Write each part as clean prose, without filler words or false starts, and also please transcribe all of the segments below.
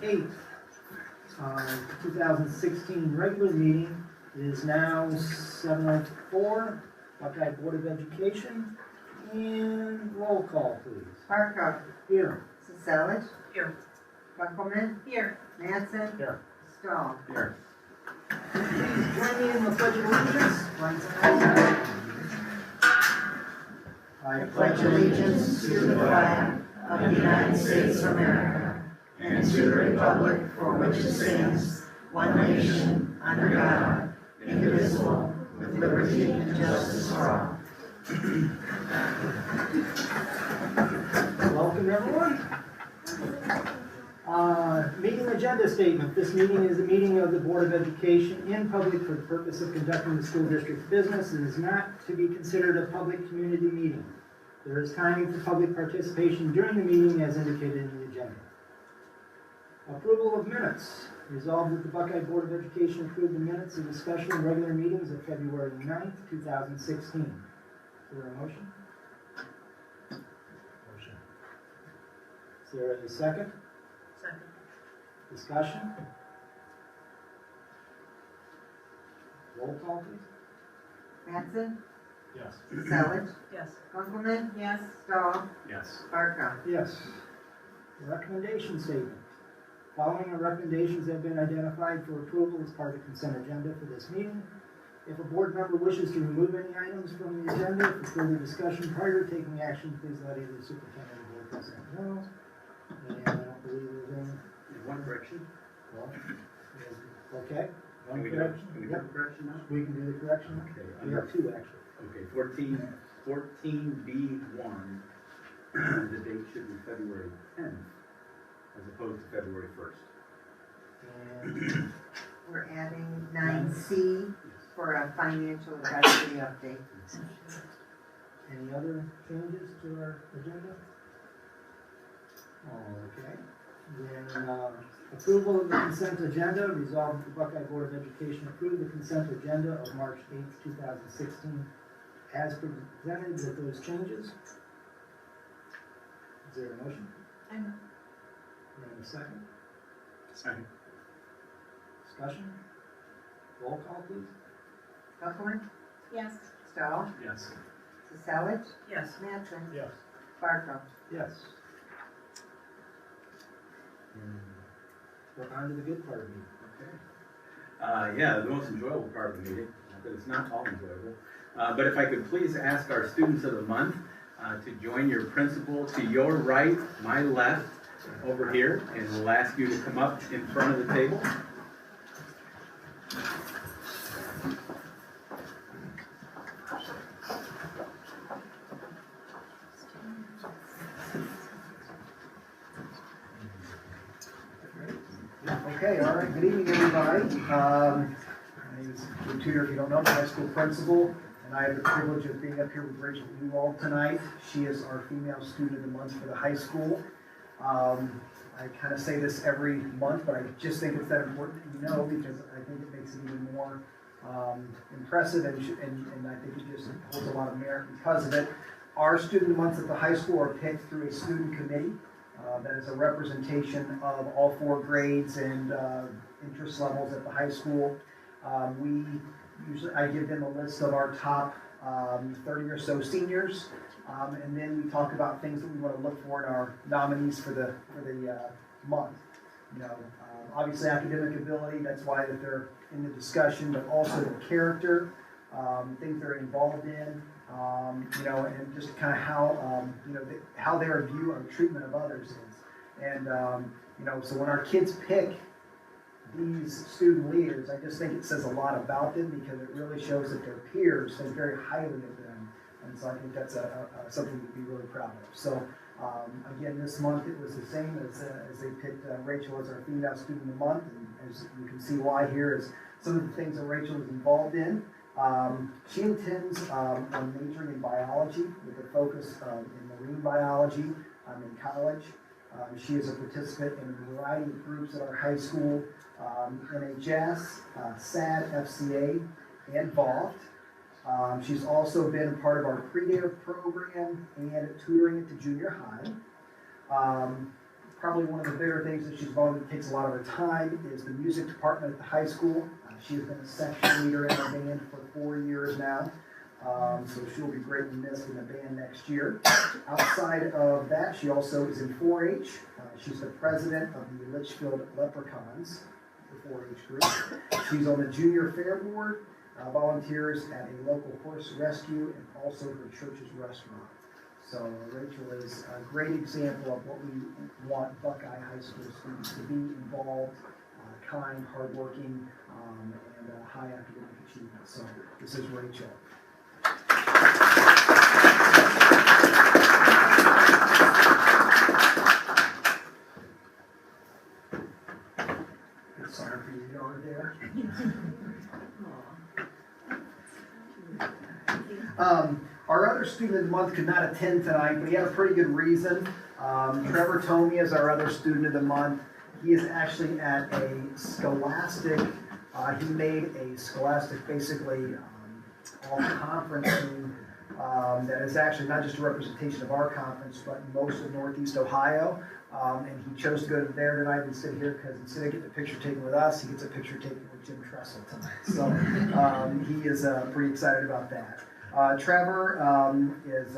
8th, 2016 regular meeting. It is now 7:04. Buckeye Board of Education. And roll call, please. Barkov. Here. Selich. Here. Buckelman. Here. Manson. Here. Stahl. Here. Please join me in the Pledge of Allegiance. I pledge allegiance to the flag of the United States of America and to the republic for which it stands, one nation, under God, indivisible, with liberty and justice for all. Welcome, everyone. Meeting agenda statement. This meeting is a meeting of the Board of Education in public for the purpose of conducting the school district's business. It is not to be considered a public community meeting. There is time for public participation during the meeting as indicated in the agenda. Approval of minutes. Resolved that the Buckeye Board of Education approve the minutes of the special and regular meetings of February 9th, 2016. Is there a motion? Motion. Is there a second? Second. Discussion? Roll call, please. Manson. Yes. Selich. Yes. Buckelman. Yes. Stahl. Yes. Barkov. Yes. Recommendation statement. Following recommendations have been identified for approval as part of the consent agenda for this meeting. If a board member wishes to remove any items from the agenda for further discussion prior to taking action, please let either the superintendent or board president know. And I don't believe there's any. One correction. Well, okay. Can we do Yep. the correction now? We can do the correction. Okay. We have two, actually. Okay, 14B1, the date should be February 10th as opposed to February 1st. And We're adding 9C for a financial advisory update. any other changes to our agenda? Okay. Then approval of the consent agenda. Resolved that the Buckeye Board of Education approve the consent agenda of March 8th, 2016 as presented with those changes. Is there a motion? I'm And a second? Second. Discussion? Roll call, please. Buckelman. yes. Stahl. Yes. Selich. Yes. Manson. Yes. Barkov. Yes. We're on to the good part of the meeting. Okay. Yeah, the most enjoyable part of the meeting, but it's not all enjoyable. But if I could please ask our students of the month to join your principal to your right, my left, over here, and we'll ask you to come up in front of the table. Okay, all right, good evening, everybody. My name is Jim Tudor, if you don't know, I'm the high school principal, and I have the privilege of being up here with Rachel Newall tonight. She is our female student of the month for the high school. I kind of say this every month, but I just think it's that important that you know, because I think it makes it even more impressive, and I think it just holds a lot of merit because of it. Our student of the months at the high school are picked through a student committee. That is a representation of all 4 grades and interest levels at the high school. I give them a list of our top 30 or so seniors, and then we talk about things that we want to look for in our nominees for the month. You know, obviously academic ability, that's why that they're in the discussion, but also the character, things they're involved in. You know, and just kind of how, you know, how their view of treatment of others is. And, you know, so when our kids pick these student leaders, I just think it says a lot about them because it really shows that their peers think very highly of them. And so I think that's something to be really proud of. So, again, this month it was the same as they picked Rachel as our female student of the month. And as you can see why here is some of the things that Rachel is involved in. She intends on majoring in biology with a focus in marine biology in college. She is a participant in a variety of groups at our high school, NHS, SAD, FCA, and VOLT. She's also been a part of our pre-native program and tutoring at the junior high. probably one of the bigger things that she's involved in, that takes a lot of her time, is the music department at the high school. She has been a section leader in our band for 4 years now. So she'll be greatly missed in the band next year. Outside of that, she also is in 4-H. She's the president of the Litchfield Leprechauns, the 4-H group. She's on the Junior Fair Board, volunteers at a local horse rescue, and also her church's restaurant. So Rachel is a great example of what we want Buckeye High School students to be: involved, kind, hardworking, and high academic achievement. So this is Rachel. Sorry for your yard there. Our other student of the month could not attend tonight, but he had a pretty good reason. Trevor Tomey is our other student of the month. He is actually at a Scholastic, he made a Scholastic basically all-conference team that is actually not just a representation of our conference, but most of Northeast Ohio. And he chose to go there tonight and sit here because instead of getting a picture taken with us, he gets a picture taken with Jim Tressel tonight. So he is pretty excited about that. Trevor is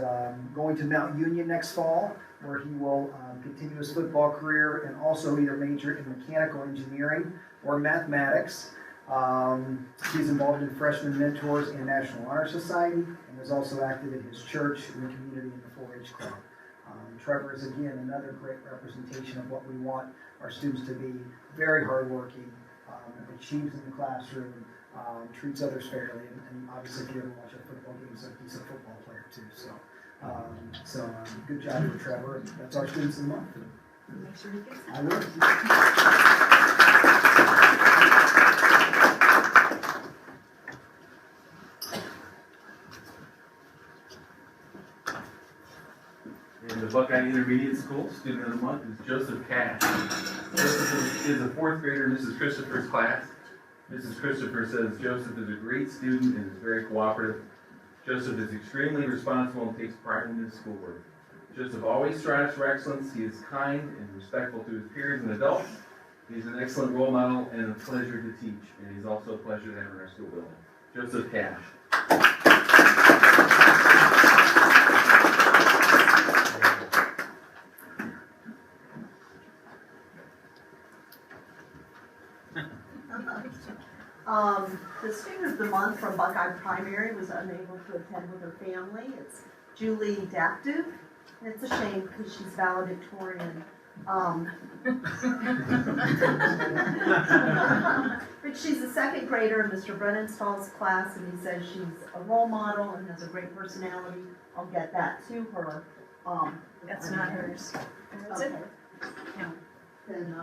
going to Mount Union next fall, where he will continue his football career and also either major in mechanical engineering or mathematics. He's involved in Freshman Mentors and National Honor Society, and is also active in his church and the community in the 4-H club. Trevor is, again, another great representation of what we want our students to be: very hardworking, achieves in the classroom, treats others fairly, and obviously if you ever watch a football game, he's a football player too. So good job for Trevor. That's our students of the month. Make sure he gets it. I will. In the Buckeye Intermediate School, student of the month is Joseph Cash. Joseph is a 4th grader in Mrs. Christopher's class. Mrs. Christopher says Joseph is a great student and is very cooperative. Joseph is extremely responsible and takes pride in his schoolwork. Joseph always strives for excellence. He is kind and respectful to his peers and adults. He's an excellent role model and a pleasure to teach, and he's also a pleasure to have in our school building. Joseph Cash. The student of the month from Buckeye Primary was unable to attend with her family. It's Julie Daptive, and it's a shame because she's valedictorian. But she's a 2nd grader in Mr. Brennenstall's class, and he says she's a role model and has a great personality. I'll get that to her. That's not hers. Is Okay. it? No. Then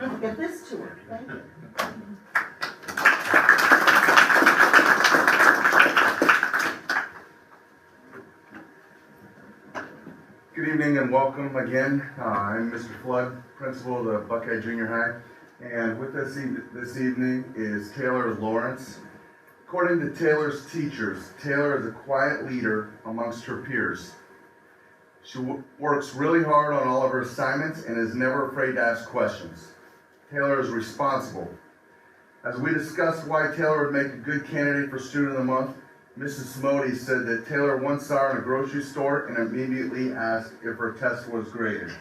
I'll get this to her. Thank you. Good evening and welcome again. I'm Mr. Flood, principal of the Buckeye Junior High, and with us this evening is Taylor Lawrence. According to Taylor's teachers, Taylor is a quiet leader amongst her peers. She works really hard on all of her assignments and is never afraid to ask questions. Taylor is responsible. As we discussed why Taylor would make a good candidate for Student of the Month, Mrs. Smody said that Taylor once saw her in a grocery store and immediately asked if her test was graded.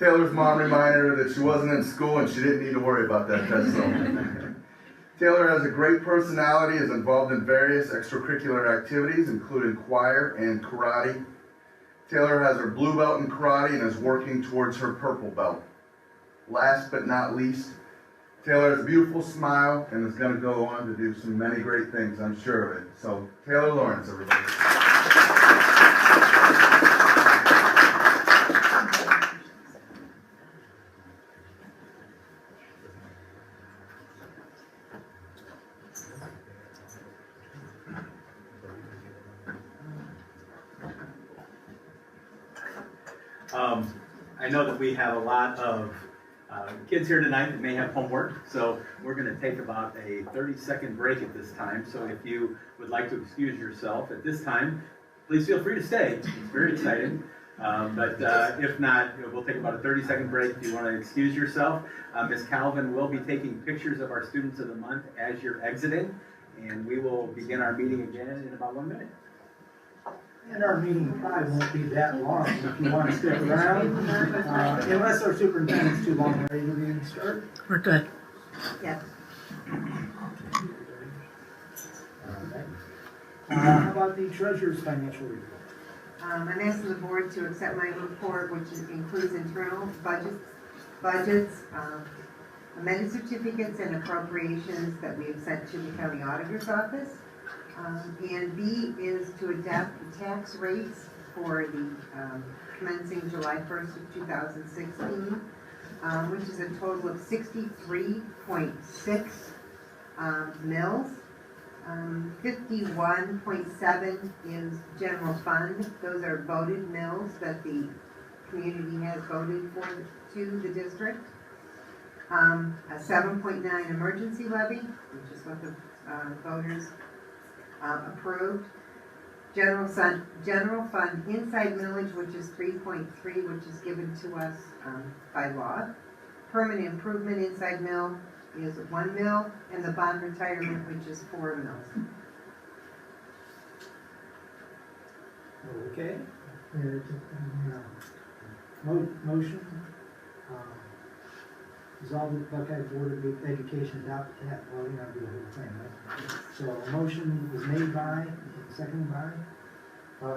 Taylor's mom reminded her that she wasn't in school and she didn't need to worry about that test zone. Taylor has a great personality, is involved in various extracurricular activities, including choir and karate. Taylor has her blue belt in karate and is working towards her purple belt. Last but not least, Taylor has a beautiful smile and is going to go on to do some many great things, I'm sure of it. So, Taylor Lawrence, everybody. I know that we have a lot of kids here tonight that may have homework, so we're going to take about a 30-second break at this time. So if you would like to excuse yourself at this time, please feel free to stay. It's very exciting. But if not, we'll take about a 30-second break if you want to excuse yourself. Ms. Calvin will be taking pictures of our students of the month as you're exiting, and we will begin our meeting again in about 1 minute. And our meeting probably won't be that long, if you want to stick around, unless our superintendent's too long, ready to start. We're good. Yes. How about the treasurer's financial report? I'm asking the board to accept my report, which includes internal budgets, amended certificates and appropriations that we have sent to the county auditor's office. And B is to adopt the tax rates for the commencing July 1st of 2016, which is a total of 63.6 mills. 51.7 is general fund. Those are voted mills that the community has voted for to the district. A 7.9 emergency levy, which is what the voters approved. General fund inside millage, which is 3.3, which is given to us by law. Permanent improvement inside mill is 1 mill, and the bond retirement, which is 4 mills. Okay. Motion. Resolve the Buckeye Board of Education adopt that, well, we're gonna do the whole thing, right? So a motion was made by, seconded by,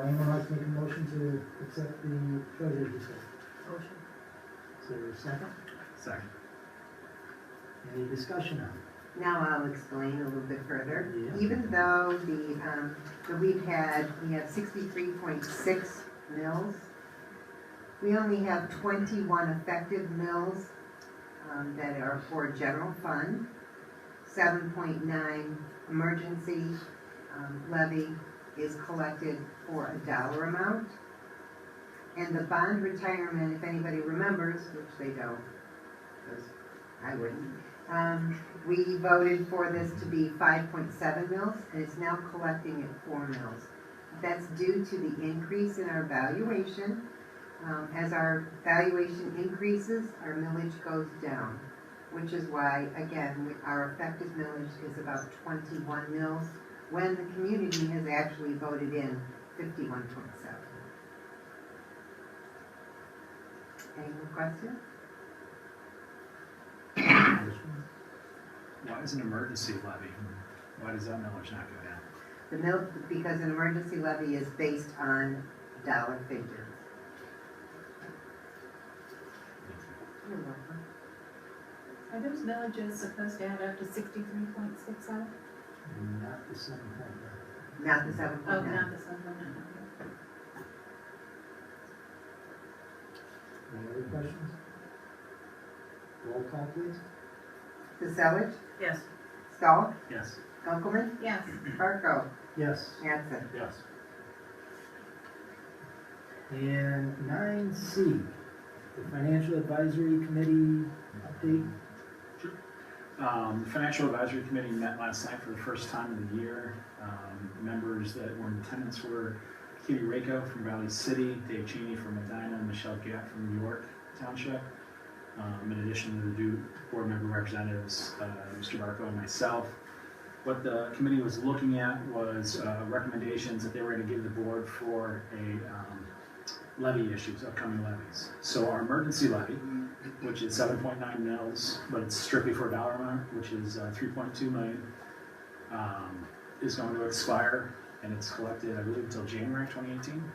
anyone like to make a motion to accept the treasurer's report? Motion. Is there a second? Second. Any discussion on it? Now I'll explain a little bit further. Yeah. Even though we have 63.6 mills, we only have 21 effective mills that are for general fund, 7.9 emergency levy is collected for a dollar amount. And the bond retirement, if anybody remembers, which they don't, because I wouldn't, we voted for this to be 5.7 mills, and it's now collecting at 4 mills. That's due to the increase in our valuation. As our valuation increases, our millage goes down, which is why, again, our effective millage is about 21 mills, when the community has actually voted in 51.7. Any more questions? Why is an emergency levy? Why does that millage not go down? The mill, because an emergency levy is based on dollar figure. You're welcome. Are those villages supposed to add up to 63.67? Not the 7.9. Not the 7.9. Oh, not the 7.9. Any other questions? Roll call, please. Casellage, Yes. Stahl, Yes. Kunkelman, Yes. Barco, Yes. Mattson. Yes. And 9C, the Financial Advisory Committee update. The Financial Advisory Committee met last night for the first time of the year. Members that were in attendance were Kitty Rako from Valley City, Dave Cheney from Medina, and Michelle Gatt from New York Township. In addition to the two board member representatives, Mr. Barco and myself. What the committee was looking at was recommendations that they were going to give the board for a levy issues, upcoming levies. So our emergency levy, which is 7.9 mils, but it's strictly for a dollar amount, which is 3.2 million, is going to expire, and it's collected, I believe, until January 2018.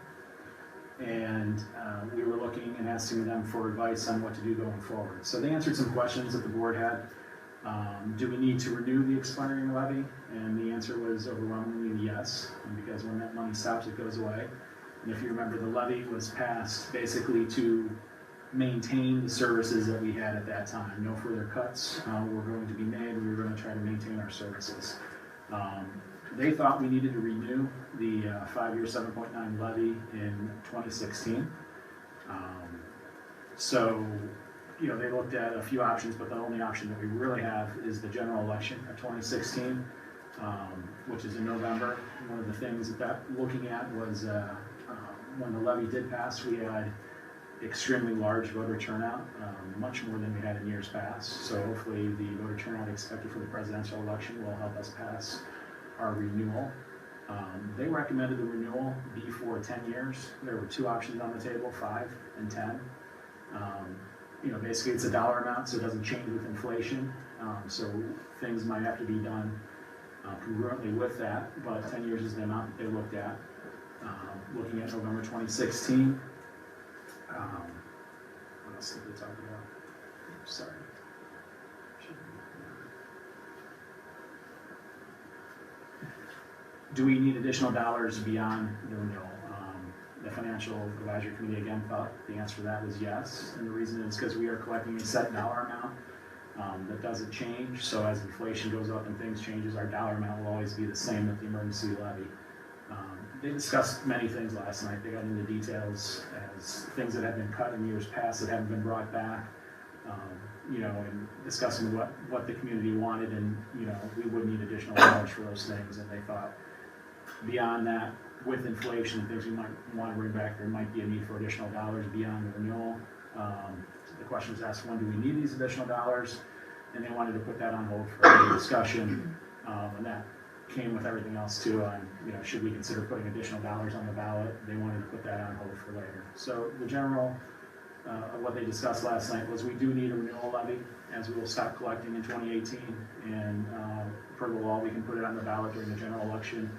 And we were looking and asking them for advice on what to do going forward. So they answered some questions that the board had. Do we need to renew the expiring levy? And the answer was overwhelmingly yes, because when that money stops, it goes away. And if you remember, the levy was passed basically to maintain the services that we had at that time. No further cuts were going to be made. We were going to try to maintain our services. They thought we needed to renew the 5-year 7.9 levy in 2016. So, you know, they looked at a few options, but the only option that we really have is the general election of 2016, which is in November. One of the things that looking at was when the levy did pass, we had extremely large voter turnout, much more than we had in years past. So hopefully the voter turnout expected for the presidential election will help us pass our renewal. They recommended the renewal be for 10 years. There were two options on the table, 5 and 10. Basically it's a dollar amount, so it doesn't change with inflation. So things might have to be done congruently with that, but 10 years is the amount that they looked at. Looking at November 2016. What else did they talk about? Sorry. Do we need additional dollars beyond the renewal? The Financial Advisory Committee again thought the answer to that was yes, and the reason is because we are collecting a set dollar amount that doesn't change. So as inflation goes up and things changes, our dollar amount will always be the same with the emergency levy. They discussed many things last night. They got into details as things that have been cut in years past that haven't been brought back. And discussing what the community wanted, and we would need additional dollars for those things. And they thought beyond that, with inflation and things we might want to bring back, there might be a need for additional dollars beyond the renewal. The question was asked, when do we need these additional dollars? And they wanted to put that on hold for a discussion, and that came with everything else too on, should we consider putting additional dollars on the ballot? They wanted to put that on hold for later. So the general of what they discussed last night was we do need a renewal levy, as we will stop collecting in 2018, and per the law we can put it on the ballot during the general election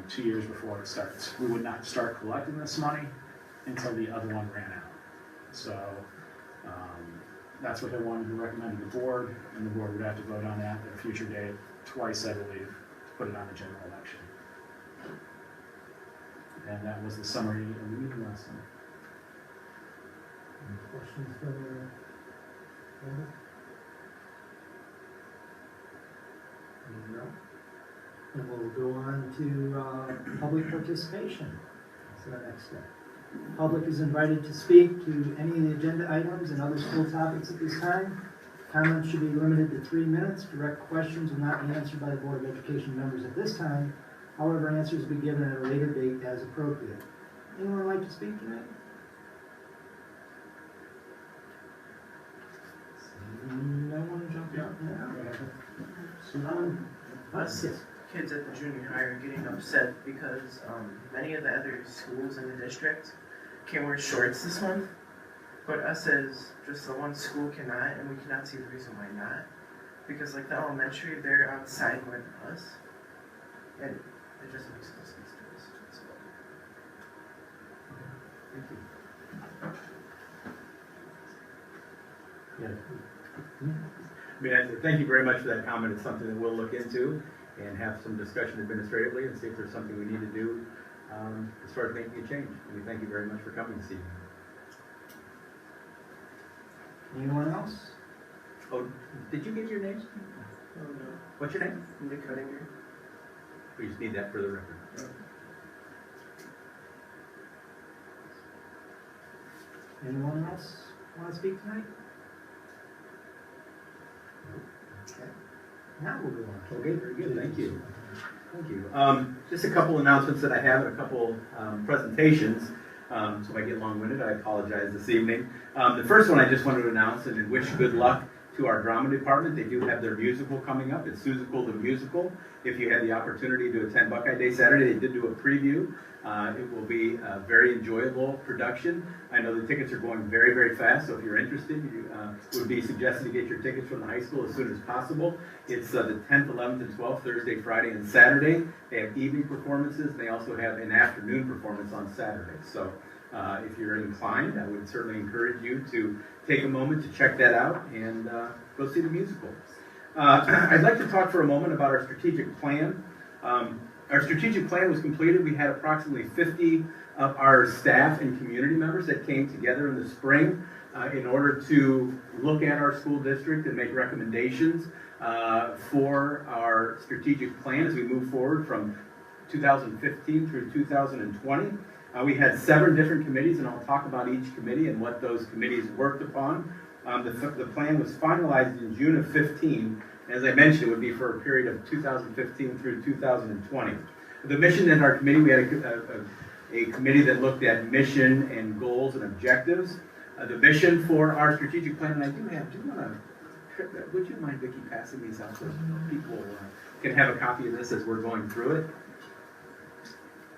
2 years before it starts. We would not start collecting this money until the other one ran out. So that's what they wanted to recommend to the board, and the board would have to vote on that at a future date, twice I believe, to put it on the general election. And that was the summary of the meeting last night. Any questions for the board? No? And we'll go on to public participation. That's the next step. Public is invited to speak to any of the agenda items and other school topics at this time. Comments should be limited to 3 minutes. Direct questions will not be answered by the Board of Education members at this time. However, answers will be given at a later date as appropriate. Anyone like to speak tonight? No one jumped up now? Us kids at the junior high are getting upset because many of the other schools in the district can wear shorts this month, but us as just the one school cannot, and we cannot see the reason why not. Because like the elementary, they're on the side with us, and it just makes no sense to us. So. Thank you. Thank you very much for that comment. It's something that we'll look into and have some discussion administratively and see if there's something we need to do as far as making a change. And we thank you very much for coming this evening. Anyone else? Oh, did you get your name? Oh no. What's your name? Nick Cuttinger. We just need that for the record. Anyone else want to speak tonight? Okay. Now we'll go on. Okay, very good. Thank you. Thank you. Just a couple announcements that I have and a couple presentations. So if I get long-winded, I apologize this evening. The first one I just wanted to announce and wish good luck to our drama department. They do have their musical coming up. It's Susical the Musical. If you had the opportunity to attend Buckeye Day Saturday, they did do a preview. It will be a very enjoyable production. I know the tickets are going very, very fast, so if you're interested, you would be suggested to get your tickets from the high school as soon as possible. It's the 10th, 11th, and 12th, Thursday, Friday, and Saturday. They have evening performances, and they also have an afternoon performance on Saturday. So if you're inclined, I would certainly encourage you to take a moment to check that out and go see the musical. I'd like to talk for a moment about our strategic plan. Our strategic plan was completed. We had approximately 50 of our staff and community members that came together in the spring in order to look at our school district and make recommendations for our strategic plan as we move forward from 2015 through 2020. We had 7 different committees, and I'll talk about each committee and what those committees worked upon. The plan was finalized in June of 15. As I mentioned, it would be for a period of 2015 through 2020. The mission in our committee, we had a committee that looked at mission and goals and objectives. The mission for our strategic plan, and I do want to, would you mind, Vicki, passing these out so people can have a copy of this as we're going through it?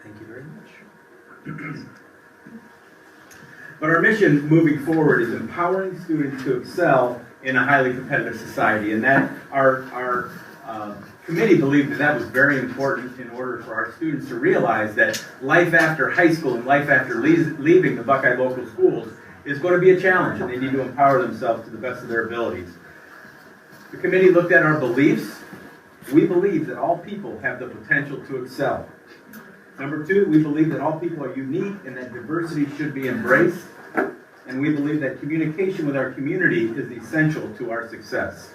Thank you very much. But our mission moving forward is empowering students to excel in a highly competitive society, and that our committee believed that was very important in order for our students to realize that life after high school and life after leaving the Buckeye local schools is going to be a challenge, and they need to empower themselves to the best of their abilities. The committee looked at our beliefs. We believe that all people have the potential to excel. Number two, we believe that all people are unique and that diversity should be embraced. And we believe that communication with our community is essential to our success.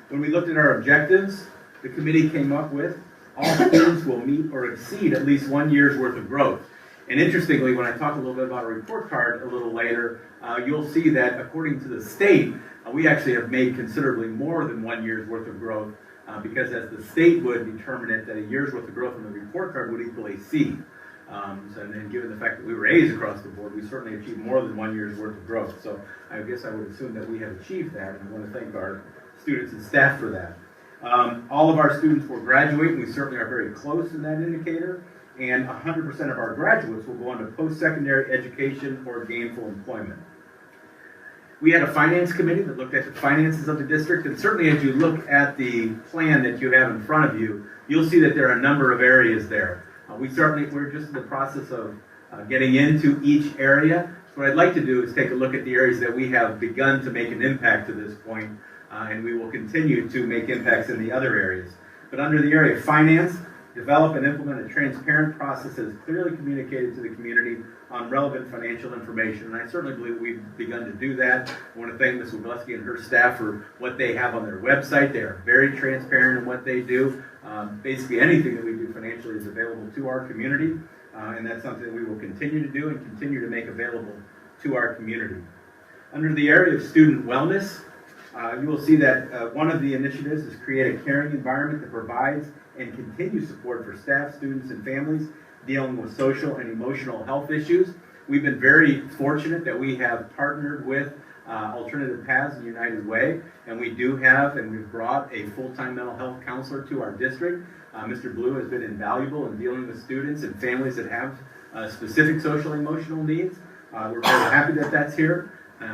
When we looked at our objectives, the committee came up with all students will meet or exceed at least 1 year's worth of growth. And interestingly, when I talk a little bit about a report card a little later, you'll see that according to the state, we actually have made considerably more than 1 year's worth of growth because as the state would determine it, that a year's worth of growth on the report card would equal a C. And given the fact that we were A's across the board, we certainly achieved more than 1 year's worth of growth. So I guess I would assume that we have achieved that, and I want to thank our students and staff for that. All of our students will graduate, and we certainly are very close in that indicator, and 100% of our graduates will go on to post-secondary education or gainful employment. We had a finance committee that looked at the finances of the district, and certainly as you look at the plan that you have in front of you, you'll see that there are a number of areas there. We're just in the process of getting into each area. So what I'd like to do is take a look at the areas that we have begun to make an impact to this point, and we will continue to make impacts in the other areas. But under the area of finance, develop and implement a transparent process that is clearly communicated to the community on relevant financial information. And I certainly believe we've begun to do that. I want to thank Ms. Wogleski and her staff for what they have on their website. They are very transparent in what they do. Basically anything that we do financially is available to our community, and that's something that we will continue to do and continue to make available to our community. Under the area of student wellness, you will see that one of the initiatives is create a caring environment that provides and continues support for staff, students, and families dealing with social and emotional health issues. We've been very fortunate that we have partnered with Alternative Paths and United Way, and we do have, and we've brought a full-time mental health counselor to our district. Mr. Blue has been invaluable in dealing with students and families that have specific social and emotional needs. We're very happy that that's here.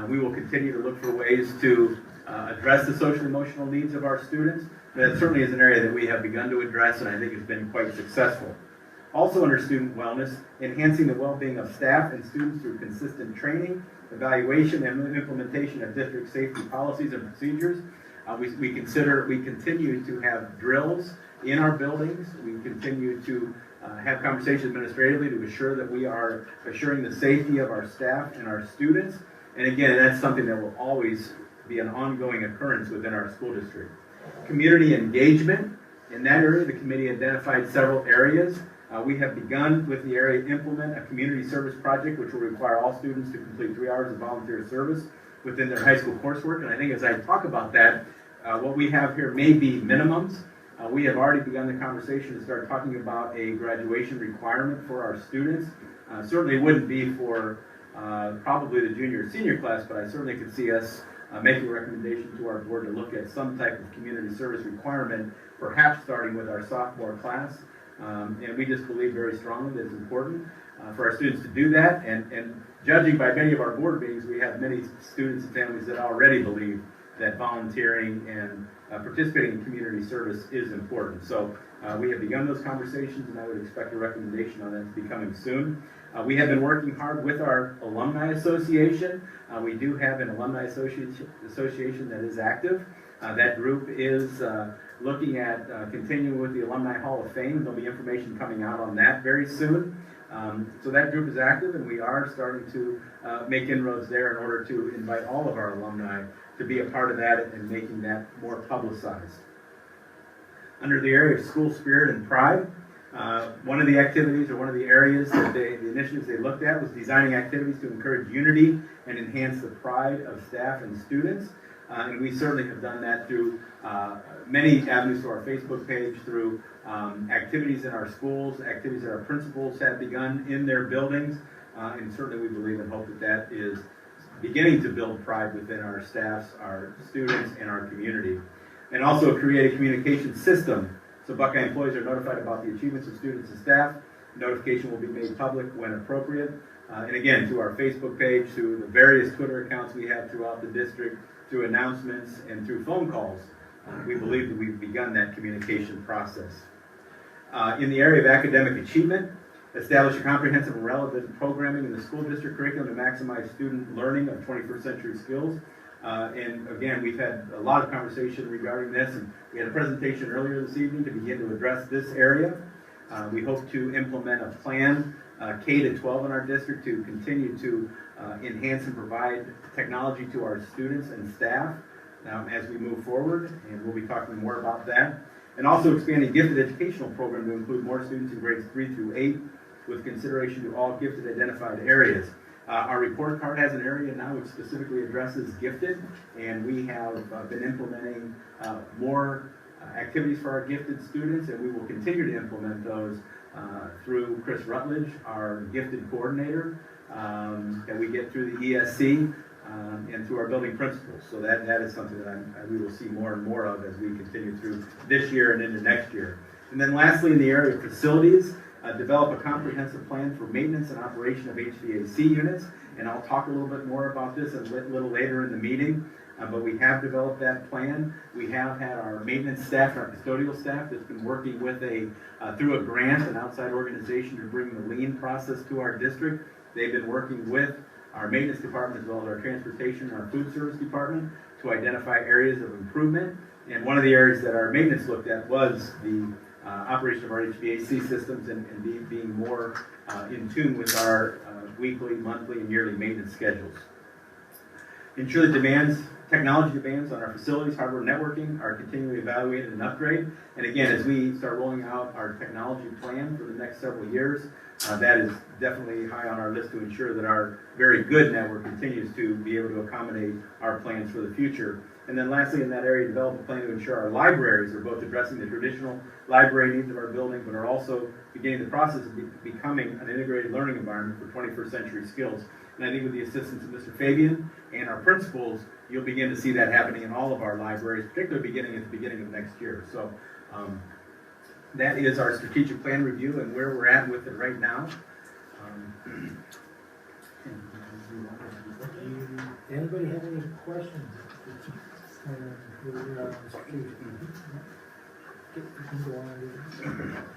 We will continue to look for ways to address the social and emotional needs of our students. That certainly is an area that we have begun to address, and I think has been quite successful. Also under student wellness, enhancing the well-being of staff and students through consistent training, evaluation, and implementation of district safety policies and procedures. We continue to have drills in our buildings. We continue to have conversations administratively to assure that we are assuring the safety of our staff and our students. And again, that's something that will always be an ongoing occurrence within our school district. Community engagement. In that area, the committee identified several areas. We have begun with the area to implement a community service project which will require all students to complete 3 hours of volunteer service within their high school coursework. And I think as I talk about that, what we have here may be minimums. We have already begun the conversation to start talking about a graduation requirement for our students. Certainly wouldn't be for probably the junior or senior class, but I certainly could see us making a recommendation to our board to look at some type of community service requirement, perhaps starting with our sophomore class. And we just believe very strongly that it's important for our students to do that. And judging by many of our board meetings, we have many students and families that already believe that volunteering and participating in community service is important. So we have begun those conversations, and I would expect a recommendation on that to be coming soon. We have been working hard with our alumni association. We do have an alumni association that is active. That group is looking at continuing with the Alumni Hall of Fame. There'll be information coming out on that very soon. So that group is active, and we are starting to make inroads there in order to invite all of our alumni to be a part of that and making that more publicized. Under the area of school spirit and pride, one of the activities or one of the areas that the initiatives they looked at was designing activities to encourage unity and enhance the pride of staff and students. and we certainly have done that through many avenues, through our Facebook page, through activities in our schools, activities that our principals have begun in their buildings, and certainly we believe and hope that that is beginning to build pride within our staffs, our students, and our community. And also create a communication system so Buckeye employees are notified about the achievements of students and staff. Notification will be made public when appropriate. And again, through our Facebook page, through the various Twitter accounts we have throughout the district, through announcements, and through phone calls, we believe that we've begun that communication process. In the area of academic achievement, establish a comprehensive and relevant programming in the school district curriculum to maximize student learning of 21st century skills. And again, we've had a lot of conversation regarding this, and we had a presentation earlier this evening to begin to address this area. We hope to implement a plan K-12 in our district to continue to enhance and provide technology to our students and staff as we move forward, and we'll be talking more about that. And also expanding gifted educational program to include more students in grades 3 through 8 with consideration to all gifted identified areas. Our report card has an area now which specifically addresses gifted, and we have been implementing more activities for our gifted students, and we will continue to implement those through Chris Rutledge, our gifted coordinator, that we get through the ESC and through our building principals. So that is something that we will see more and more of as we continue through this year and into next year. And then lastly, in the area of facilities, develop a comprehensive plan for maintenance and operation of HVAC units. And I'll talk a little bit more about this a little later in the meeting. But we have developed that plan. We have had our maintenance staff and our custodial staff that's been working with through a grant, an outside organization, to bring the lean process to our district. They've been working with our maintenance department as well as our transportation and our food service department to identify areas of improvement. And one of the areas that our maintenance looked at was the operation of our HVAC systems and being more in tune with our weekly, monthly, and yearly maintenance schedules. Ensure that technology demands on our facilities, hardware, networking are continually evaluated and upgraded. And again, as we start rolling out our technology plan for the next several years, that is definitely high on our list to ensure that our very good network continues to be able to accommodate our plans for the future. And then lastly, in that area, develop a plan to ensure our libraries are both addressing the traditional library needs of our building, but are also beginning the process of becoming an integrated learning environment for 21st century skills. And I think with the assistance of Mr. Fabian and our principals, you'll begin to see that happening in all of our libraries, particularly beginning at the beginning of next year. So that is our strategic plan review and where we're at with it right now. Anybody have any questions?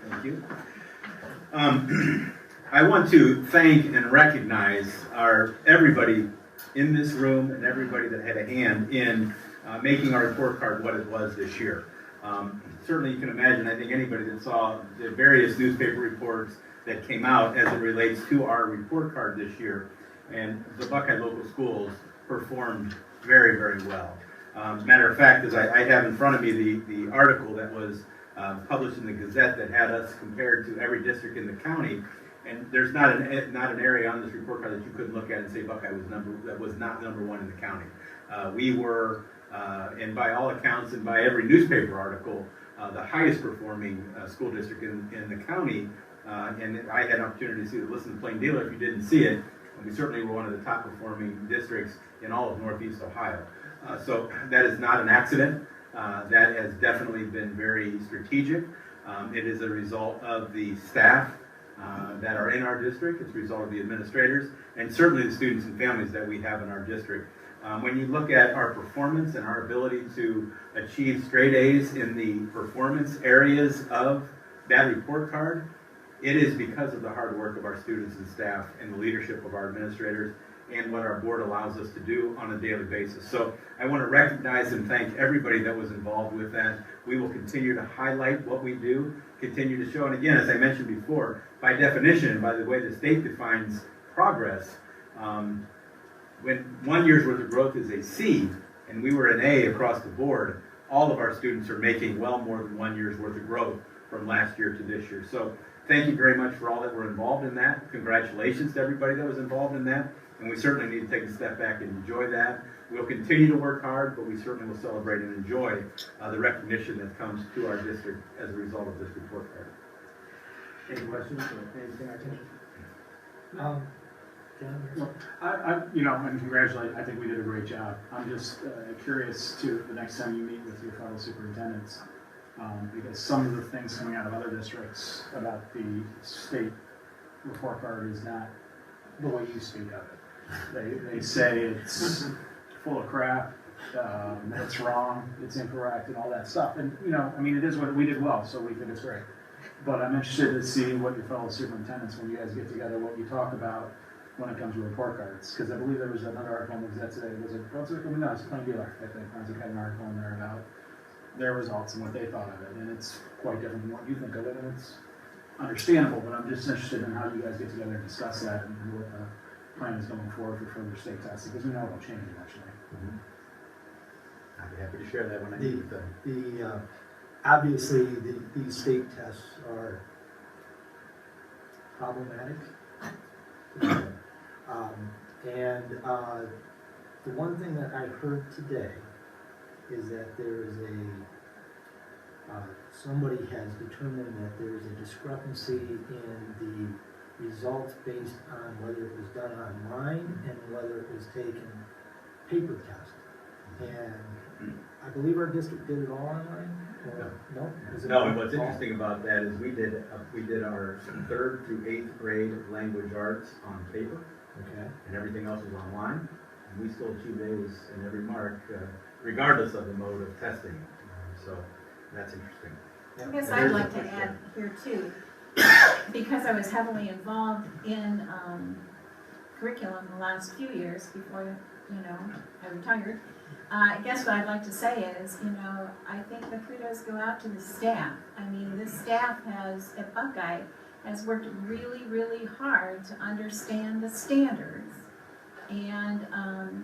Thank you. I want to thank and recognize everybody in this room and everybody that had a hand in making our report card what it was this year. Certainly you can imagine, I think anybody that saw the various newspaper reports that came out as it relates to our report card this year, and the Buckeye local schools performed very, very well. As a matter of fact, as I have in front of me the article that was published in the Gazette that had us compared to every district in the county, and there's not an area on this report card that you couldn't look at and say Buckeye was not number one in the county. We were, and by all accounts and by every newspaper article, the highest performing school district in the county. And I had an opportunity to listen to Plain Dealer if you didn't see it. And we certainly were one of the top performing districts in all of Northeast Ohio. So that is not an accident. That has definitely been very strategic. It is a result of the staff that are in our district. It's a result of the administrators and certainly the students and families that we have in our district. When you look at our performance and our ability to achieve straight A's in the performance areas of that report card, it is because of the hard work of our students and staff and the leadership of our administrators and what our board allows us to do on a daily basis. So I want to recognize and thank everybody that was involved with that. We will continue to highlight what we do, continue to show. And again, as I mentioned before, by definition, and by the way the state defines progress, when 1 year's worth of growth is a C, and we were an A across the board, all of our students are making well more than 1 year's worth of growth from last year to this year. So thank you very much for all that were involved in that. Congratulations to everybody that was involved in that. and we certainly need to take a step back and enjoy that. We'll continue to work hard, but we certainly will celebrate and enjoy the recognition that comes to our district as a result of this report card. Any questions or anything I can? John? You know, and congratulate, I think we did a great job. I'm just curious to, the next time you meet with your fellow superintendents, because some of the things coming out of other districts about the state report card is not the way you speak of it. They say it's full of crap, it's wrong, it's incorrect, and all that stuff. And, you know, I mean, it is what we did well, so we think it's great. But I'm interested to see what your fellow superintendents, when you guys get together, what you talk about when it comes to report cards. Because I believe there was another article in the Gazette today. Was it Brunswick? I mean, no, it's Plain Dealer, I think. Brunswick had an article in there about their results and what they thought of it. And it's quite different than what you think of it, and it's understandable. But I'm just interested in how you guys get together and discuss that and what the plan is going forward for further state testing, because we know it'll change eventually. I'd be happy to share that when I meet with them. Obviously, these state tests are problematic. The one thing that I heard today is that there is somebody has determined that there is a discrepancy in the results based on whether it was done online and whether it was taken paper test. And I believe our district did it all online, or no? No, and what's interesting about that is we did our 3rd through 8th grade language arts on paper, and everything else was online, and we still achieved A's in every mark, regardless of the mode of testing. So that's interesting. I guess I'd like to add here too, because I was heavily involved in curriculum the last few years before, I retired. I guess what I'd like to say is, I think the kudos go out to the staff. I mean, this staff at Buckeye has worked really, really hard to understand the standards and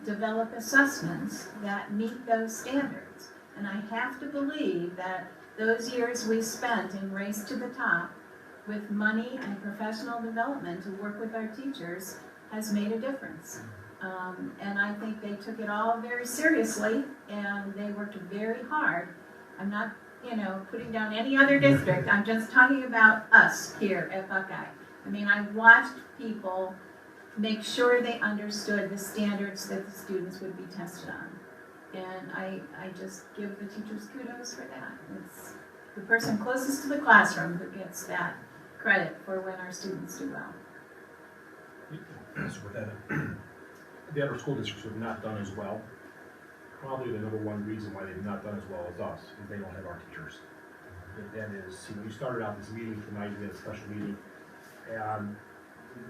develop assessments that meet those standards. And I have to believe that those years we spent in Race to the Top with money and professional development to work with our teachers has made a difference. And I think they took it all very seriously, and they worked very hard. I'm not, putting down any other district. I'm just talking about us here at Buckeye. I mean, I watched people make sure they understood the standards that the students would be tested on. And I just give the teachers kudos for that. It's the person closest to the classroom who gets that credit for when our students do well. So with that, the other school districts have not done as well. Probably the number one reason why they've not done as well as us is they don't have our teachers. That is, we started out this meeting tonight, we had a special meeting, and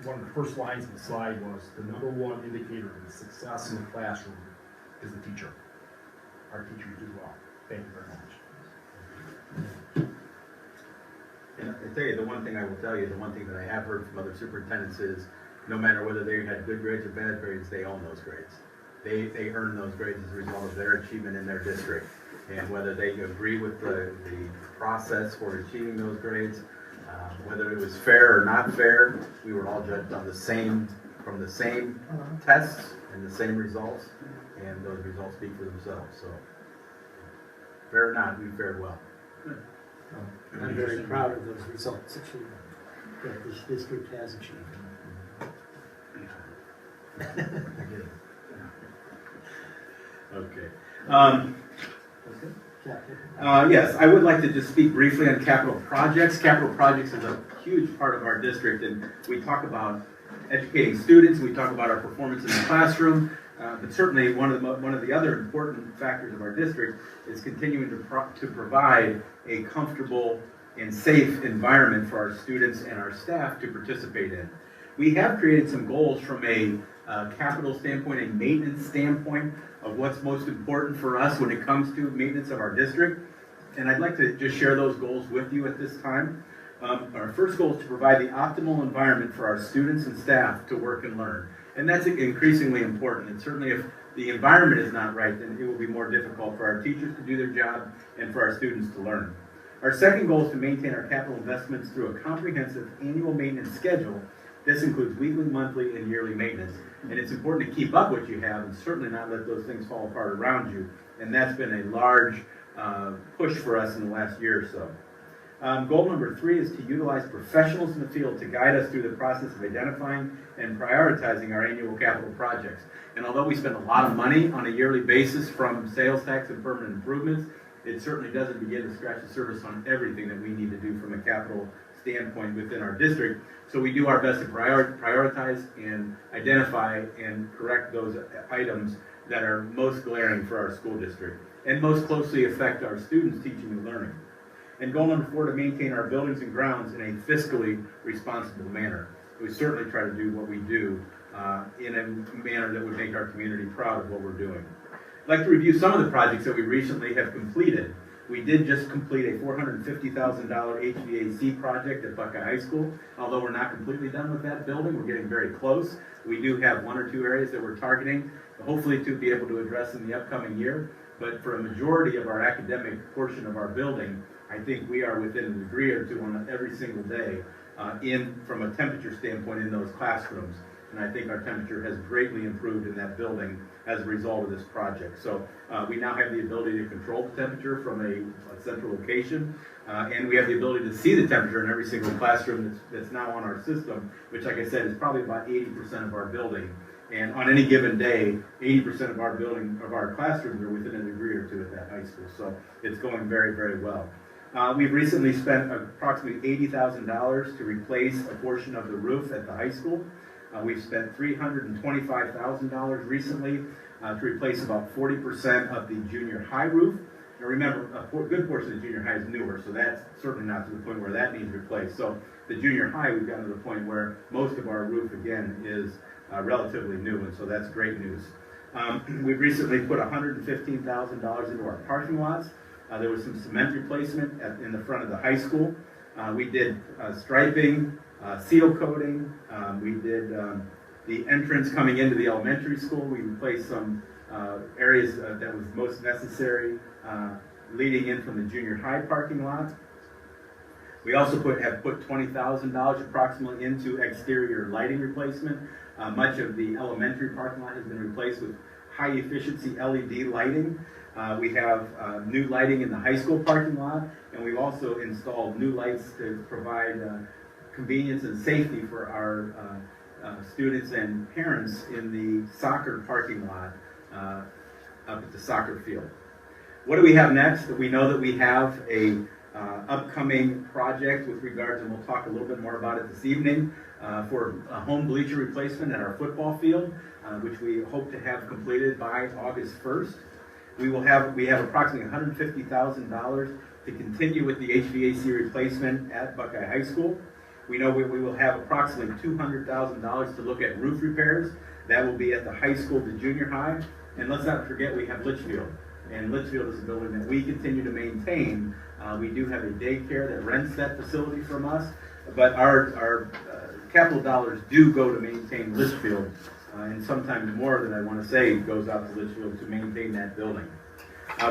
one of the first lines of the slide was the number one indicator of the success in the classroom is the teacher. Our teachers do well. Thank you very much. And I tell you, the one thing I will tell you, the one thing that I have heard from other superintendents is no matter whether they had good grades or bad grades, they own those grades. They earn those grades as a result of their achievement in their district. And whether they agree with the process for achieving those grades, whether it was fair or not fair, we were all judged on from the same tests and the same results, and those results speak for themselves. So, fair or not, we fared well. I'm very proud of those results that this district has achieved. Okay. Yes, I would like to just speak briefly on capital projects. Capital projects is a huge part of our district, and we talk about educating students, we talk about our performance in the classroom, but certainly one of the other important factors of our district is continuing to provide a comfortable and safe environment for our students and our staff to participate in. We have created some goals from a capital standpoint, a maintenance standpoint of what's most important for us when it comes to maintenance of our district. And I'd like to just share those goals with you at this time. Our first goal is to provide the optimal environment for our students and staff to work and learn. And that's increasingly important. And certainly if the environment is not right, then it will be more difficult for our teachers to do their job and for our students to learn. Our second goal is to maintain our capital investments through a comprehensive annual maintenance schedule. This includes weekly, monthly, and yearly maintenance. And it's important to keep up what you have and certainly not let those things fall apart around you. And that's been a large push for us in the last year or so. Goal number 3 is to utilize professionals in the field to guide us through the process of identifying and prioritizing our annual capital projects. And although we spend a lot of money on a yearly basis from sales tax and permanent improvements, it certainly doesn't begin to scratch the surface on everything that we need to do from a capital standpoint within our district. So we do our best to prioritize and identify and correct those items that are most glaring for our school district and most closely affect our students' teaching and learning. And goal number 4, to maintain our buildings and grounds in a fiscally responsible manner. We certainly try to do what we do in a manner that would make our community proud of what we're doing. I'd like to review some of the projects that we recently have completed. We did just complete a $450,000 HVAC project at Buckeye High School. Although we're not completely done with that building, we're getting very close. We do have 1 or 2 areas that we're targeting, hopefully to be able to address in the upcoming year. But for a majority of our academic portion of our building, I think we are within a degree or two on every single day from a temperature standpoint in those classrooms. And I think our temperature has greatly improved in that building as a result of this project. So we now have the ability to control the temperature from a central location, and we have the ability to see the temperature in every single classroom that's now on our system, which, like I said, is probably about 80% of our building. And on any given day, 80% of our classrooms are within a degree or two at that high school. So it's going very, very well. We've recently spent approximately $80,000 to replace a portion of the roof at the high school. We've spent $325,000 recently to replace about 40% of the junior high roof. Now remember, a good portion of the junior high is newer, so that's certainly not to the point where that needs replaced. So the junior high, we've gotten to the point where most of our roof, again, is relatively new, and so that's great news. We've recently put $115,000 into our parking lots. There was some cement replacement in the front of the high school. We did striping, seal coating. We did the entrance coming into the elementary school. We replaced some areas that was most necessary leading in from the junior high parking lot. We also have put $20,000 approximately into exterior lighting replacement. Much of the elementary parking lot has been replaced with high efficiency LED lighting. We have new lighting in the high school parking lot, and we've also installed new lights to provide convenience and safety for our students and parents in the soccer parking lot up at the soccer field. What do we have next? We know that we have a upcoming project with regards, and we'll talk a little bit more about it this evening, for a home bleacher replacement at our football field, which we hope to have completed by August 1st. We have approximately $150,000 to continue with the HVAC replacement at Buckeye High School. We know we will have approximately $200,000 to look at roof repairs. That will be at the high school to junior high. And let's not forget we have Litchfield. And Litchfield is a building that we continue to maintain. We do have a daycare that rents that facility from us, but our capital dollars do go to maintain Litchfield. And sometimes more than I want to say goes out to Litchfield to maintain that building.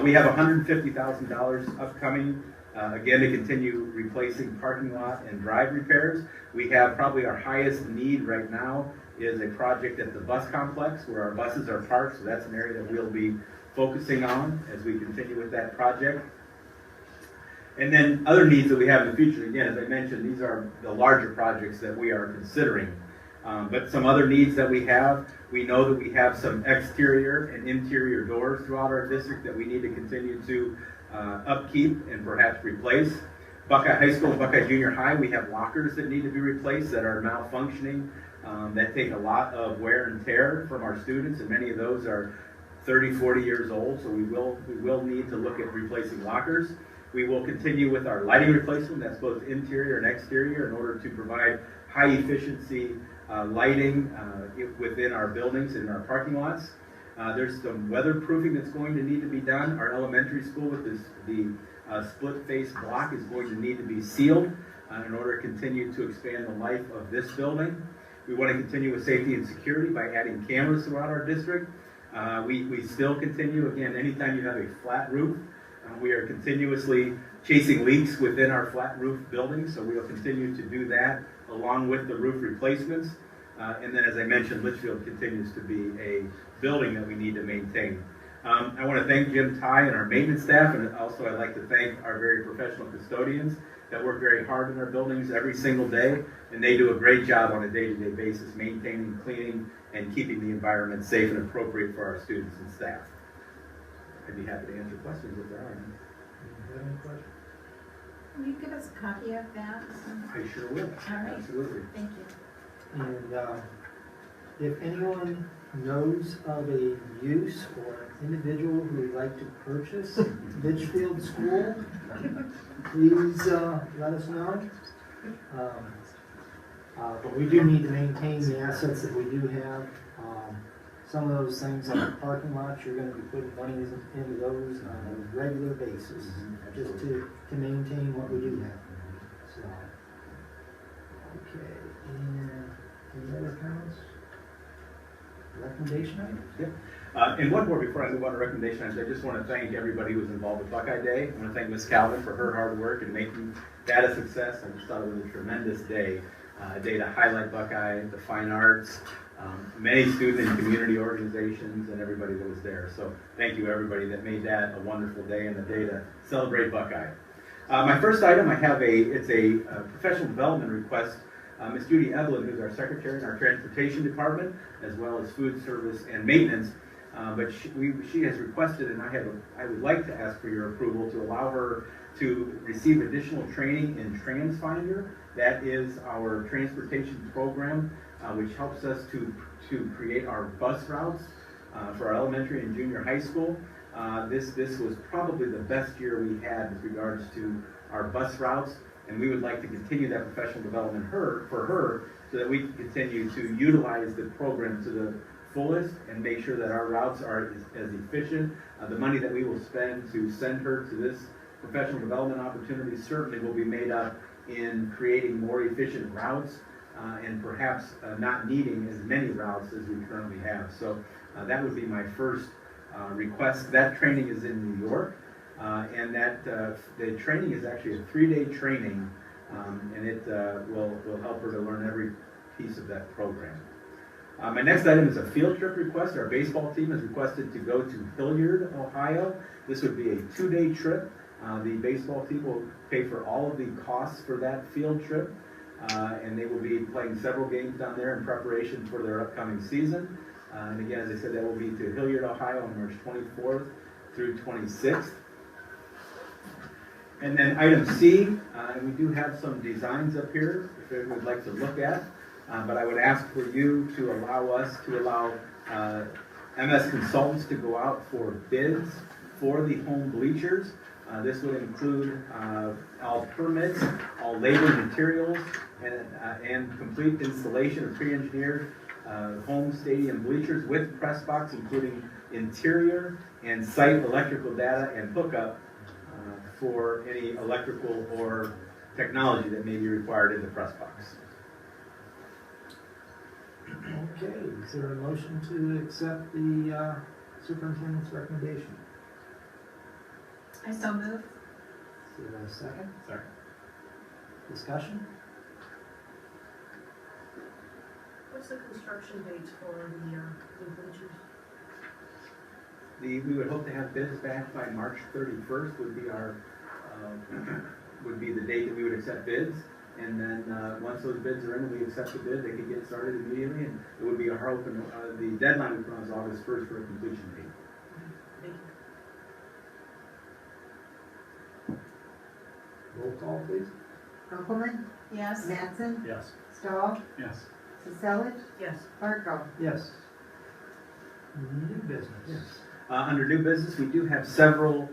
We have $150,000 upcoming, again, to continue replacing parking lot and drive repairs. We have probably our highest need right now is a project at the bus complex where our buses are parked, so that's an area that we'll be focusing on as we continue with that project. And then other needs that we have in the future, again, as I mentioned, these are the larger projects that we are considering. But some other needs that we have, we know that we have some exterior and interior doors throughout our district that we need to continue to upkeep and perhaps replace. Buckeye High School and Buckeye Junior High, we have lockers that need to be replaced that are malfunctioning, that take a lot of wear and tear from our students, and many of those are 30, 40 years old, so we will need to look at replacing lockers. We will continue with our lighting replacement, that's both interior and exterior, in order to provide high efficiency lighting within our buildings and in our parking lots. There's some weatherproofing that's going to need to be done. Our elementary school with the split face block is going to need to be sealed in order to continue to expand the life of this building. We want to continue with safety and security by adding cameras throughout our district. We still continue, again, anytime you have a flat roof, we are continuously chasing leaks within our flat roof buildings, so we will continue to do that along with the roof replacements. And then, as I mentioned, Litchfield continues to be a building that we need to maintain. I want to thank Jim Ty and our maintenance staff, and also I'd like to thank our very professional custodians that work very hard in our buildings every single day, and they do a great job on a day-to-day basis, maintaining, cleaning, and keeping the environment safe and appropriate for our students and staff. I'd be happy to answer questions if there are any. Any questions? Will you give us a copy of that? I sure will. All right. Absolutely. Thank you. And if anyone knows of a use or individual who would like to purchase Litchfield School, please let us know. But we do need to maintain the assets that we do have. Some of those things like parking lots, you're gonna be putting money into those on a regular basis, just to maintain what we do have. So, okay, and any other comments? Recommendation items? Yep. And one more before I move on to recommendation items, I just want to thank everybody who was involved with Buckeye Day. I want to thank Ms. Calvin for her hard work in making that a success. I just thought it was a tremendous day, a day to highlight Buckeye, the fine arts, many student and community organizations, and everybody that was there. So thank you everybody that made that a wonderful day and a day to celebrate Buckeye. My first item, it's a professional development request. Ms. Judy Evelyn, who's our secretary in our transportation department, as well as food service and maintenance, but she has requested, and I would like to ask for your approval to allow her to receive additional training in TransFinder. That is our transportation program, which helps us to create our bus routes for our elementary and junior high school. This was probably the best year we had with regards to our bus routes, and we would like to continue that professional development for her so that we can continue to utilize the program to the fullest and make sure that our routes are as efficient. The money that we will spend to send her to this professional development opportunity certainly will be made up in creating more efficient routes and perhaps not needing as many routes as we currently have. So that would be my first request. That training is in New York, and that the training is actually a 3-day training, and it will help her to learn every piece of that program. My next item is a field trip request. Our baseball team has requested to go to Hilliard, Ohio. This would be a 2-day trip. The baseball team will pay for all of the costs for that field trip, and they will be playing several games down there in preparation for their upcoming season. And again, as I said, that will be to Hilliard, Ohio on March 24th through 26th. And then item C, and we do have some designs up here if anyone would like to look at. But I would ask for you to allow MS Consultants to go out for bids for the home bleachers. This would include all permits, all labor, materials, and complete installation of pre-engineered home stadium bleachers with press box, including interior and site electrical data and hookup for any electrical or technology that may be required in the press box. Okay, is there a motion to accept the superintendent's recommendation? I so move. Is there a second? Second. Discussion? What's the construction date for the bleachers? We would hope to have bids back by March 31st would be the date that we would accept bids. And then once those bids are in and we accept the bid, they could get started immediately, and it would be our hope. And the deadline we put on is August 1st for a completion date. Thank you. Roll call, please. Kunkelman, Yes. Mattson, Yes. Stahl, Yes. Siselic, Yes. Barko. Yes. New business. Under new business, we do have several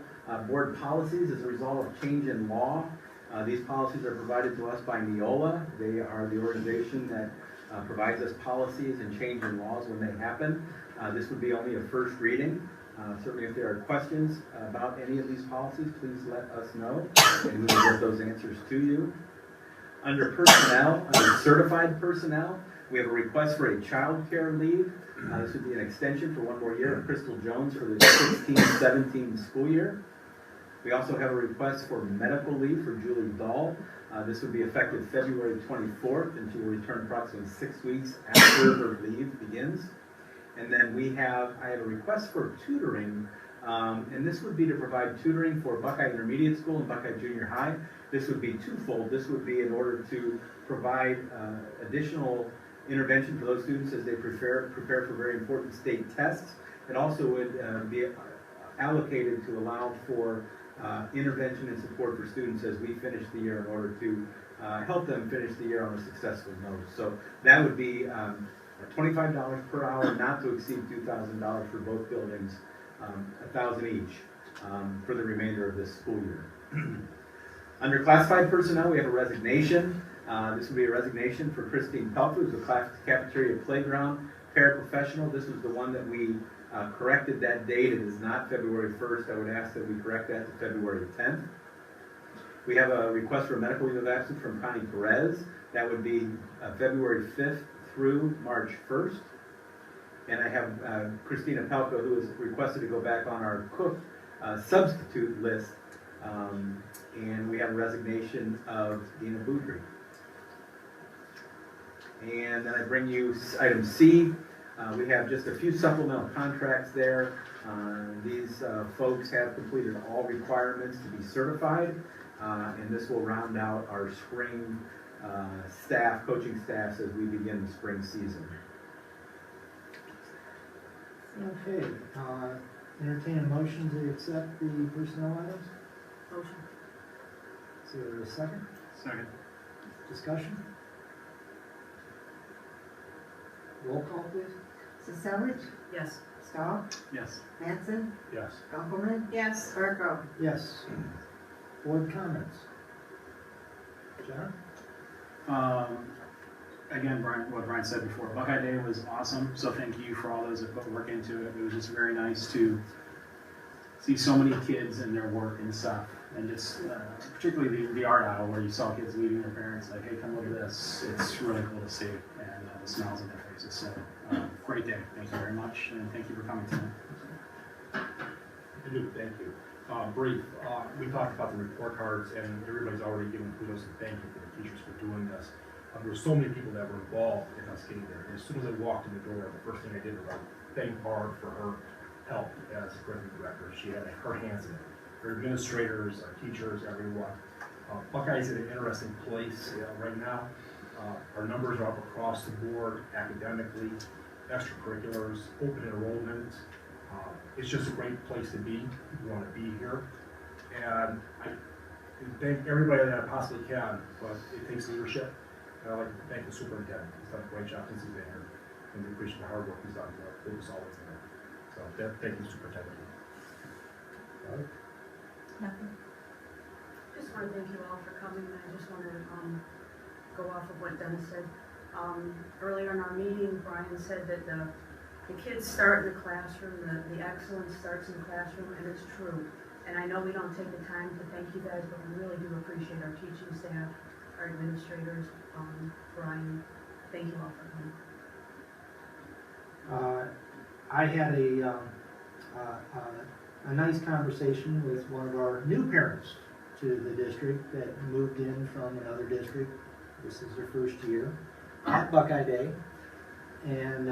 board policies as a result of change in law. These policies are provided to us by Neola. They are the organization that provides us policies and change in laws when they happen. This would be only a first reading. Certainly if there are questions about any of these policies, please let us know, and we will get those answers to you. Under personnel, under certified personnel, we have a request for a child care leave. This would be an extension for one more year of Crystal Jones for the 16-17 school year. We also have a request for medical leave for Julie Dahl. This would be effective February 24th, and she will return approximately 6 weeks after her leave begins. And then I have a request for tutoring, and this would be to provide tutoring for Buckeye Intermediate School and Buckeye Junior High. This would be twofold. This would be in order to provide additional intervention for those students as they prepare for very important state tests. It also would be allocated to allow for intervention and support for students as we finish the year in order to help them finish the year on a successful note. So that would be $25 per hour, not to exceed $2,000 for both buildings, $1,000 each for the remainder of this school year. Under classified personnel, we have a resignation. This would be a resignation for Christine Pelfer, who's a cafeteria playground paraprofessional. This was the one that we corrected that date. It is not February 1st. I would ask that we correct that to February 10th. We have a request for a medical leave of absence from Connie Perez. That would be February 5th through March 1st. And I have Christina Pelko, who has requested to go back on our cook substitute list. And we have a resignation of Dina Boudry. And then I bring you item C. We have just a few supplemental contracts there. These folks have completed all requirements to be certified, and this will round out our spring coaching staffs as we begin the spring season. Okay, entertain a motion to accept the personnel items. Motion. Is there a second? Second. Discussion? Roll call, please. Sisevich, Yes. Stahl, Yes. Mattson, Yes. Dunkelman, Yes. Barco. Yes. Board comments. John? Again, what Brian said before, Buckeye Day was awesome, so thank you for all those that put work into it. It was just very nice to see so many kids and their work and stuff, and just particularly the art aisle where you saw kids leaving their parents like, hey, come look at this. It's really cool to see, and the smiles on their faces. So, great day. Thank you very much, and thank you for coming tonight. I do, thank you. Brief, we talked about the report cards, and everybody's already given kudos and thank you for the teachers for doing this. There were so many people that were involved in us getting there. And as soon as I walked in the door, the first thing I did was I thanked Barb for her help as curriculum director. She had her hands in it. Her administrators, our teachers, everyone. Buckeye's in an interesting place right now. Our numbers are up across the board academically, extracurriculars, open enrollment. It's just a great place to be. We want to be here. And I thank everybody that I possibly can, but it takes leadership. And I'd like to thank the superintendent. He's done a great job since he's been here. And we appreciate the hard work he's done to pull us all in there. So thank you, superintendent. Nothing. Just want to thank you all for coming, and I just want to go off of what Dennis said. Earlier in our meeting, Brian said that the kids start in the classroom, the excellence starts in the classroom, and it's true. And I know we don't take the time to thank you guys, but we really do appreciate our teaching staff, our administrators, Brian. Thank you all for coming. I had a nice conversation with one of our new parents to the district that moved in from another district. This is her first year at Buckeye Day. And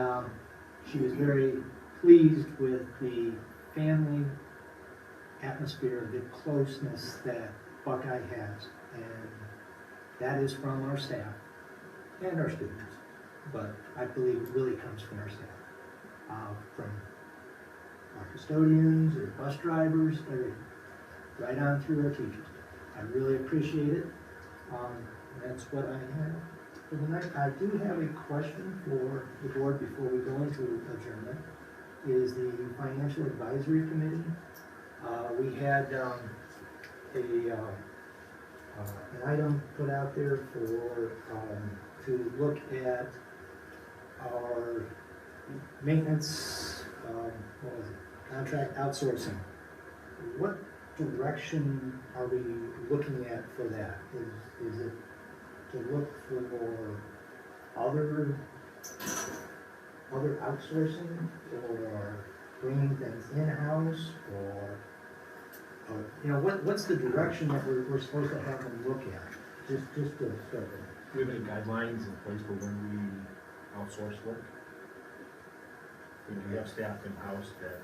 she was very pleased with the family atmosphere, the closeness that Buckeye has. And that is from our staff and our students. But I believe it really comes from our staff. From our custodians, or bus drivers, everything, right on through our teachers. I really appreciate it. That's what I have for the night. I do have a question for the board before we go into adjournment. Is the Financial Advisory Committee. We had an item put out there for to look at our maintenance, what was it? Contract outsourcing. What direction are we looking at for that? Is it to look for other outsourcing, or bringing things in-house, or you know, what's the direction that we're supposed to have them look at? Just to start with. Do we have any guidelines in place for when we outsource work? We have staff in-house that,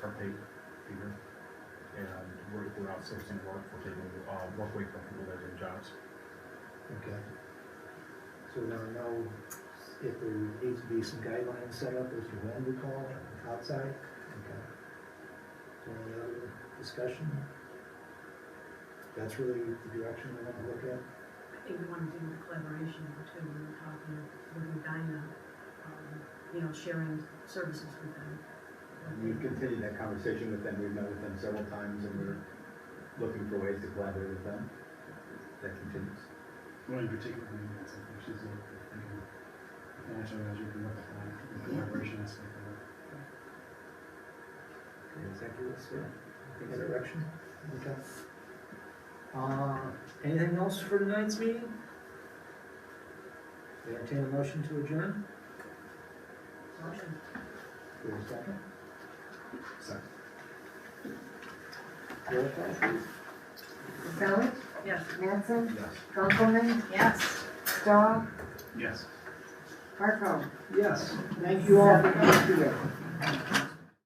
are paid here, and we're outsourcing work, we're taking, work away from people that are in jobs. Okay. So we wanna know if there needs to be some guidelines set up as to when we call outside? Okay. So any other discussion? That's really the direction we want to look at? I think we want to do the collaboration too, we were talking with Medina, sharing services with them. We've continued that conversation with them, we've met with them several times, and we're looking for ways to collaborate with them. That continues. One in particular, that's something she's thinking, financial advisor can look at that, the collaboration aspect of it. Executive, sir? Any direction? Okay. Anything else for tonight's meeting? We entertain a motion to adjourn? Motion. For a second? Second. Roll call, please. Casella, Yes. Mattson, Yes. Kunkelman, Yes. Stahl, Yes. Barco. Yes, thank you all for coming today.